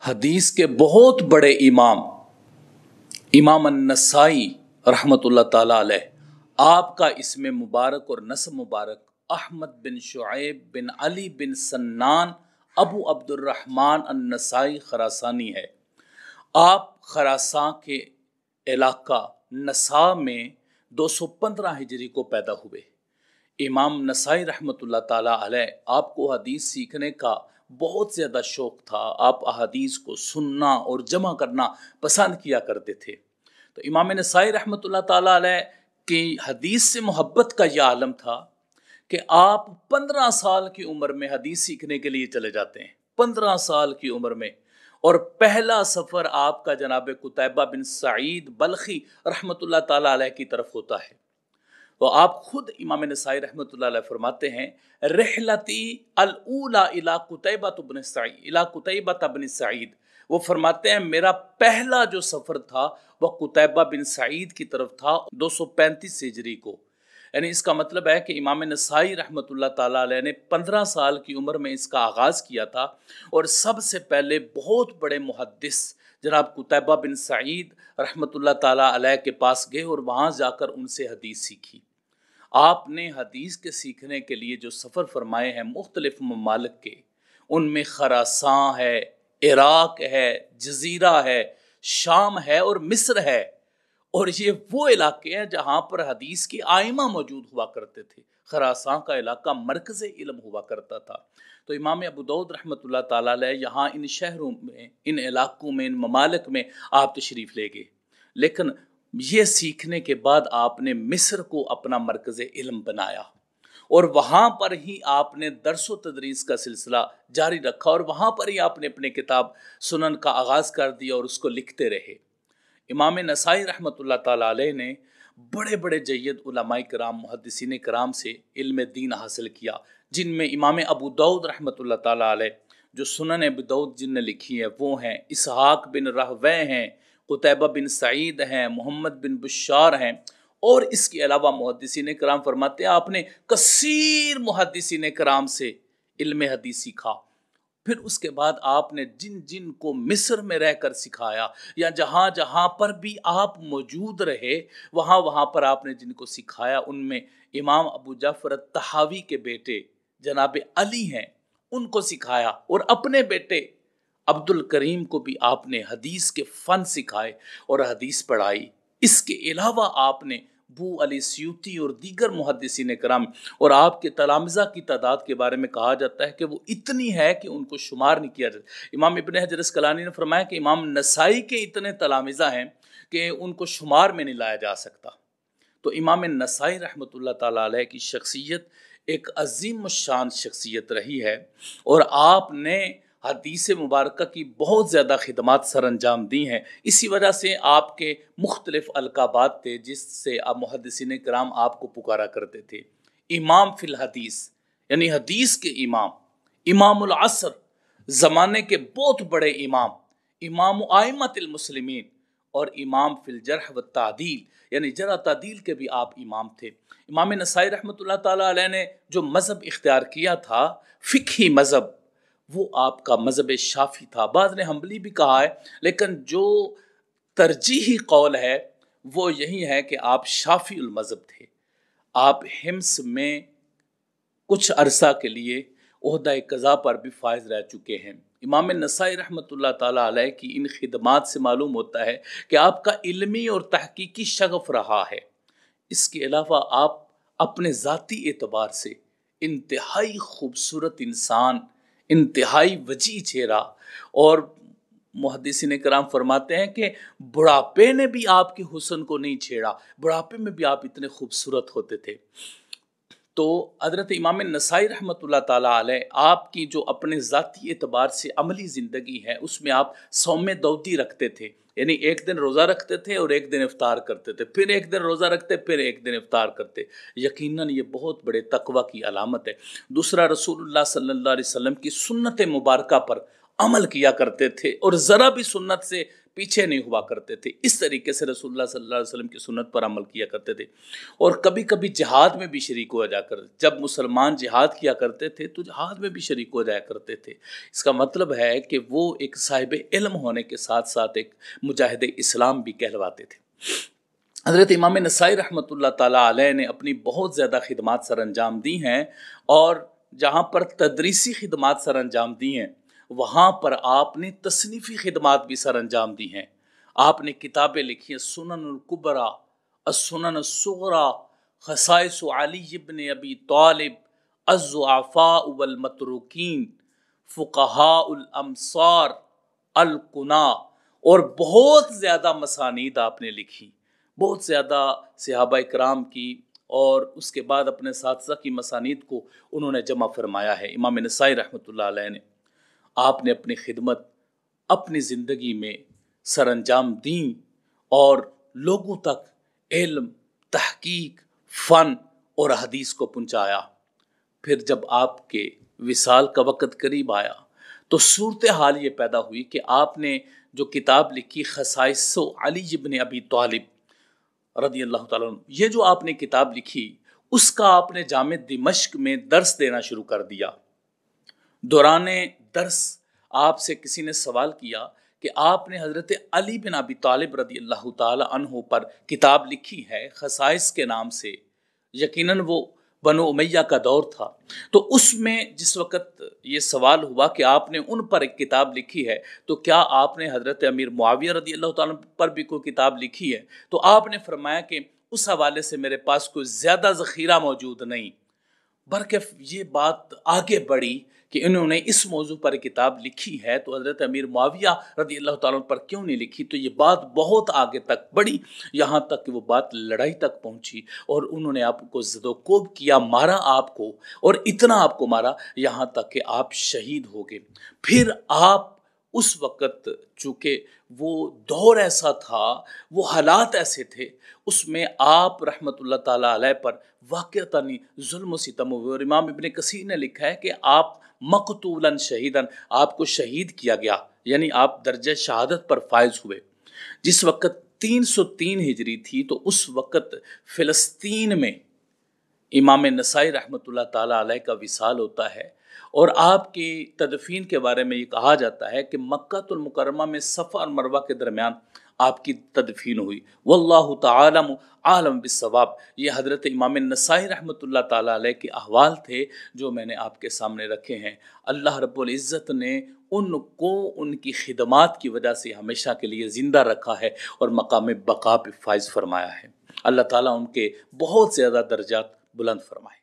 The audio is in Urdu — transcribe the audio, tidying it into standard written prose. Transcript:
حدیث کے بہت بڑے امام امام النسائی رحمۃ اللہ تعالیٰ علیہ، آپ کا اسم مبارک اور نسب مبارک احمد بن شعیب بن علی بن سنان ابو عبد الرحمن النسائی خراسانی ہے۔ آپ خراسان کے علاقہ نسا میں 215 ہجری کو پیدا ہوئے۔ امام نسائی رحمۃ اللہ تعالیٰ علیہ، آپ کو حدیث سیکھنے کا بہت زیادہ شوق تھا۔ آپ احادیث کو سننا اور جمع کرنا پسند کیا کرتے تھے۔ تو امام نسائی رحمۃ اللہ تعالیٰ علیہ کی حدیث سے محبت کا یہ عالم تھا کہ آپ 15 سال کی عمر میں حدیث سیکھنے کے لیے چلے جاتے ہیں، 15 سال کی عمر میں۔ اور پہلا سفر آپ کا جناب قتیبہ بن سعید بلخی رحمۃ اللہ تعالیٰ علیہ کی طرف ہوتا ہے۔ تو آپ خود امام نسائی رحمۃ اللہ علیہ فرماتے ہیں، رحلتی الاولی الی قتیبہ بن سعید، وہ فرماتے ہیں میرا پہلا جو سفر تھا وہ قتیبہ بن سعید کی طرف تھا 235 ہجری کو۔ یعنی اس کا مطلب ہے کہ امام نسائی رحمۃ اللہ تعالیٰ علیہ نے 15 سال کی عمر میں اس کا آغاز کیا تھا، اور سب سے پہلے بہت بڑے محدث جناب قتیبہ بن سعید رحمۃ اللہ تعالیٰ علیہ کے پاس گئے اور وہاں جا کر ان سے حدیث سیکھی۔ آپ نے حدیث کے سیکھنے کے لیے جو سفر فرمائے ہیں مختلف ممالک کے، ان میں خراسان ہے، عراق ہے، جزیرہ ہے، شام ہے اور مصر ہے، اور یہ وہ علاقے ہیں جہاں پر حدیث کے آئمہ موجود ہوا کرتے تھے۔ خراسان کا علاقہ مرکز علم ہوا کرتا تھا۔ تو امام ابو داؤد رحمۃ اللہ تعالیٰ علیہ یہاں ان شہروں میں، ان علاقوں میں، ان ممالک میں آپ تشریف لے گئے، لیکن یہ سیکھنے کے بعد آپ نے مصر کو اپنا مرکز علم بنایا، اور وہاں پر ہی آپ نے درس و تدریس کا سلسلہ جاری رکھا، اور وہاں پر ہی آپ نے اپنے کتاب سنن کا آغاز کر دیا اور اس کو لکھتے رہے۔ امام نسائی رحمۃ اللہ تعالیٰ علیہ نے بڑے بڑے جید علماء کرام، محدثین کرام سے علم دین حاصل کیا، جن میں امام ابو داؤد رحمۃ اللہ تعالیٰ علیہ جو سنن ابو داؤد جن نے لکھی ہے وہ ہیں، اسحاق بن راہوے ہیں، قتیبہ بن سعید ہیں، محمد بن بشار ہیں، اور اس کے علاوہ محدثین کرام فرماتے ہیں آپ نے کثیر محدثین کرام سے علم حدیث سیکھا۔ پھر اس کے بعد آپ نے جن جن کو مصر میں رہ کر سکھایا، یا جہاں جہاں پر بھی آپ موجود رہے وہاں وہاں پر آپ نے جن کو سکھایا، ان میں امام ابو جعفر الطحاوی کے بیٹے جناب علی ہیں، ان کو سکھایا، اور اپنے بیٹے عبد الکریم کو بھی آپ نے حدیث کے فن سکھائے اور حدیث پڑھائی۔ اس کے علاوہ آپ نے بو علی سیوطی اور دیگر محدثین کرام، اور آپ کے تلامذہ کی تعداد کے بارے میں کہا جاتا ہے کہ وہ اتنی ہے کہ ان کو شمار نہیں کیا جاتا۔ امام ابن حجر اسقلانی نے فرمایا کہ امام نسائی کے اتنے تلامذہ ہیں کہ ان کو شمار میں نہیں لایا جا سکتا۔ تو امام نسائی رحمۃ اللہ تعالیٰ علیہ کی شخصیت ایک عظیم الشان شخصیت رہی ہے، اور آپ نے حدیث مبارکہ کی بہت زیادہ خدمات سر انجام دی ہیں۔ اسی وجہ سے آپ کے مختلف القابات تھے جس سے آپ محدثین کرام آپ کو پکارا کرتے تھے۔ امام فی الحدیث یعنی حدیث کے امام، امام العصر زمانے کے بہت بڑے امام، امام ائمۃ المسلمین، اور امام فی الجرح والتعدیل یعنی جرح تعدیل کے بھی آپ امام تھے۔ امام نسائی رحمۃ اللہ تعالیٰ علیہ نے جو مذہب اختیار کیا تھا، فقہی مذہب، وہ آپ کا مذہب شافعی تھا۔ بعض نے حنبلی بھی کہا ہے، لیکن جو ترجیحی قول ہے وہ یہی ہے کہ آپ شافعی المذہب تھے۔ آپ حمص میں کچھ عرصہ کے لیے عہدہ قضا پر بھی فائز رہ چکے ہیں۔ امام نسائی رحمۃ اللہ تعالیٰ علیہ کی ان خدمات سے معلوم ہوتا ہے کہ آپ کا علمی اور تحقیقی شغف رہا ہے۔ اس کے علاوہ آپ اپنے ذاتی اعتبار سے انتہائی خوبصورت انسان، انتہائی وجیح چہرہ، اور محدثین کرام فرماتے ہیں کہ بڑھاپے نے بھی آپ کے حسن کو نہیں چھیڑا، بڑھاپے میں بھی آپ اتنے خوبصورت ہوتے تھے۔ تو حضرت امام نسائی رحمۃ اللہ تعالیٰ علیہ آپ کی جو اپنے ذاتی اعتبار سے عملی زندگی ہے، اس میں آپ صوم داؤدی رکھتے تھے، یعنی ایک دن روزہ رکھتے تھے اور ایک دن افطار کرتے تھے، پھر ایک دن روزہ رکھتے پھر ایک دن افطار کرتے۔ یقیناً یہ بہت بڑے تقوی کی علامت ہے۔ دوسرا، رسول اللہ صلی اللہ علیہ وسلم کی سنت مبارکہ پر عمل کیا کرتے تھے، اور ذرا بھی سنت سے پیچھے نہیں ہوا کرتے تھے، اس طریقے سے رسول اللہ صلی اللہ علیہ وسلم کی سنت پر عمل کیا کرتے تھے۔ اور کبھی کبھی جہاد میں بھی شریک ہو جا کر، جب مسلمان جہاد کیا کرتے تھے تو جہاد میں بھی شریک ہو جایا کرتے تھے۔ اس کا مطلب ہے کہ وہ ایک صاحب علم ہونے کے ساتھ ساتھ ایک مجاہد اسلام بھی کہلواتے تھے۔ حضرت امام نسائی رحمۃ اللہ تعالیٰ علیہ نے اپنی بہت زیادہ خدمات سر انجام دی ہیں، اور جہاں پر تدریسی خدمات سر انجام دی ہیں وہاں پر آپ نے تصنیفی خدمات بھی سر انجام دی ہیں۔ آپ نے کتابیں لکھی ہیں، سنن الکبریٰ، السنن الصغریٰ، خصائص علی ابن ابی طالب، الضعفاء والمتروکین، فقہاء الامصار، القنا، اور بہت زیادہ مسانید آپ نے لکھی، بہت زیادہ صحابہ اکرام کی اور اس کے بعد اپنے اساتذہ کی مسانید کو انہوں نے جمع فرمایا ہے۔ امام نسائی رحمۃ اللہ علیہ نے، آپ نے اپنی خدمت اپنی زندگی میں سر انجام دیں اور لوگوں تک علم، تحقیق، فن اور حدیث کو پہنچایا۔ پھر جب آپ کے وصال کا وقت قریب آیا تو صورتحال یہ پیدا ہوئی کہ آپ نے جو کتاب لکھی خصائص علی ابن ابی طالب رضی اللہ تعالیٰ عنہ، یہ جو آپ نے کتاب لکھی اس کا آپ نے جامع دمشق میں درس دینا شروع کر دیا۔ دوران درس آپ سے کسی نے سوال کیا کہ آپ نے حضرت علی بن ابی طالب رضی اللہ تعالی عنہ پر کتاب لکھی ہے خصائص کے نام سے، یقیناً وہ بنو امیہ کا دور تھا، تو اس میں جس وقت یہ سوال ہوا کہ آپ نے ان پر ایک کتاب لکھی ہے تو کیا آپ نے حضرت امیر معاویہ رضی اللہ تعالیٰ پر بھی کوئی کتاب لکھی ہے؟ تو آپ نے فرمایا کہ اس حوالے سے میرے پاس کوئی زیادہ ذخیرہ موجود نہیں، برکہ یہ بات آگے بڑھی کہ انہوں نے اس موضوع پر کتاب لکھی ہے تو حضرت امیر معاویہ رضی اللہ تعالیٰ پر کیوں نہیں لکھی؟ تو یہ بات بہت آگے تک بڑھی، یہاں تک کہ وہ بات لڑائی تک پہنچی اور انہوں نے آپ کو زد و کوب کیا، مارا آپ کو، اور اتنا آپ کو مارا یہاں تک کہ آپ شہید ہو گئے۔ پھر آپ اس وقت، چونکہ وہ دور ایسا تھا، وہ حالات ایسے تھے، اس میں آپ رحمت اللہ تعالیٰ علیہ پر واقعتاً ظلم و ستم ہوئے، اور امام ابن کثیر نے لکھا ہے کہ آپ مقتولاً شہیداً، آپ کو شہید کیا گیا، یعنی آپ درجہ شہادت پر فائز ہوئے۔ جس وقت 303 ہجری تھی تو اس وقت فلسطین میں امام نسائی رحمۃ اللہ تعالیٰ علیہ کا وصال ہوتا ہے، اور آپ کی تدفین کے بارے میں یہ کہا جاتا ہے کہ مکہ المکرمہ میں صفا اور مروہ کے درمیان آپ کی تدفین ہوئی۔ واللہ تعالی عالم بالصواب۔ یہ حضرت امام نسائی رحمۃ اللہ تعالیٰ علیہ کے احوال تھے جو میں نے آپ کے سامنے رکھے ہیں۔ اللہ رب العزت نے ان کو ان کی خدمات کی وجہ سے ہمیشہ کے لیے زندہ رکھا ہے اور مقام بقا پہ فائز فرمایا ہے۔ اللہ تعالیٰ ان کے بہت زیادہ درجات بلند فرمائے۔